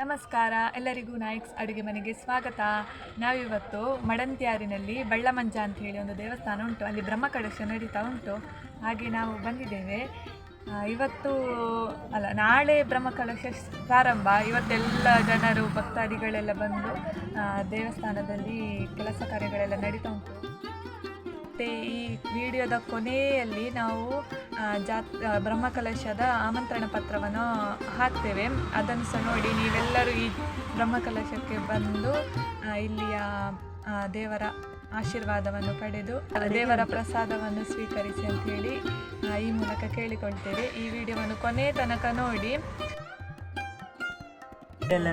ನಮಸ್ಕಾರ, ಎಲ್ಲರಿಗೂ ನಾಯಕ್ಸ್ ಅಡುಗೆ ಮನೆಗೆ ಸ್ವಾಗತ. ನಾವಿವತ್ತು ಮಡಂತ್ಯಾರಿನಲ್ಲಿ ಬಳ್ಳಮಂಜ ಅಂತ ಹೇಳಿ ಒಂದು ದೇವಸ್ಥಾನ ಉಂಟು, ಅಲ್ಲಿ ಬ್ರಹ್ಮಕಲಶ ನಡೀತಾ ಉಂಟು. ಹಾಗೆ ನಾವು ಬಂದಿದ್ದೇವೆ. ನಾಳೆ ಬ್ರಹ್ಮಕಲಶ ಪ್ರಾರಂಭ. ಇವತ್ತೆಲ್ಲ ಜನರು ಭಕ್ತಾದಿಗಳೆಲ್ಲ ಬಂದು ದೇವಸ್ಥಾನದಲ್ಲಿ ಕೆಲಸ ಕಾರ್ಯಗಳೆಲ್ಲ ನಡೀತಾ ಉಂಟು. ಮತ್ತು ಈ ವಿಡಿಯೋದ ಕೊನೆಯಲ್ಲಿ ನಾವು ಬ್ರಹ್ಮಕಲಶದ ಆಮಂತ್ರಣ ಪತ್ರವನ್ನು ಹಾಕ್ತೇವೆ. ಅದನ್ನು ಸಹ ನೋಡಿ ನೀವೆಲ್ಲರೂ ಈ ಬ್ರಹ್ಮಕಲಶಕ್ಕೆ ಬಂದು ಇಲ್ಲಿಯ ದೇವರ ಆಶೀರ್ವಾದವನ್ನು ಪಡೆದು ದೇವರ ಪ್ರಸಾದವನ್ನು ಸ್ವೀಕರಿಸಿ ಅಂಥೇಳಿ ಈ ಮೂಲಕ ಕೇಳಿಕೊಳ್ತೇವೆ. ಈ ವಿಡಿಯೋವನ್ನು ಕೊನೆ ತನಕ ನೋಡಿ.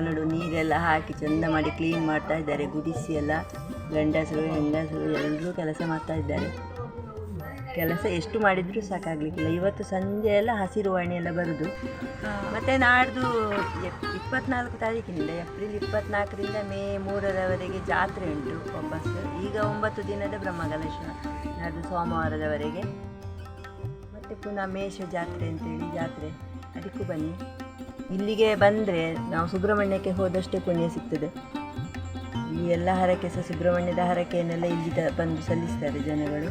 ನೋಡು, ನೀರೆಲ್ಲ ಹಾಕಿ ಚೆಂದ ಮಾಡಿ ಕ್ಲೀನ್ ಮಾಡ್ತಾ ಇದ್ದಾರೆ. ಗುಡಿಸಿ ಎಲ್ಲ ಗಂಡಸರು ಹೆಂಗಸರು ಎಲ್ಲರೂ ಕೆಲಸ ಮಾಡ್ತಾ ಇದ್ದಾರೆ. ಕೆಲಸ ಎಷ್ಟು ಮಾಡಿದರೂ ಸಾಕಾಗಲಿಕ್ಕಿಲ್ಲ. ಇವತ್ತು ಸಂಜೆ ಎಲ್ಲ ಹಸಿರು ವಾಣಿ ಎಲ್ಲ ಬರುದು. ಮತ್ತು ನಾಡ್ದು 24 ತಾರೀಕಿನಿಂದ ಏಪ್ರಿಲ್ 24ರಿಂದ ಮೇ 3ರವರೆಗೆ ಜಾತ್ರೆ ಉಂಟು ವಾಪಸ್. ಈಗ 9 ದಿನದ ಬ್ರಹ್ಮಕಲಶ, ನಾಡ್ದು ಸೋಮವಾರದವರೆಗೆ. ಮತ್ತು ಪುನಃ ಮೇಷ ಜಾತ್ರೆ ಅಂತೇಳಿ ಜಾತ್ರೆ, ಅದಕ್ಕೂ ಬನ್ನಿ. ಇಲ್ಲಿಗೆ ಬಂದರೆ ನಾವು ಸುಬ್ರಹ್ಮಣ್ಯಕ್ಕೆ ಹೋದಷ್ಟೇ ಪುಣ್ಯ ಸಿಗ್ತದೆ. ಈ ಎಲ್ಲ ಹರಕೆ ಸಹ ಸುಬ್ರಹ್ಮಣ್ಯದ ಹರಕೆಯನ್ನೆಲ್ಲ ಇಲ್ಲಿ ಬಂದು ಸಲ್ಲಿಸ್ತಾರೆ ಜನಗಳು.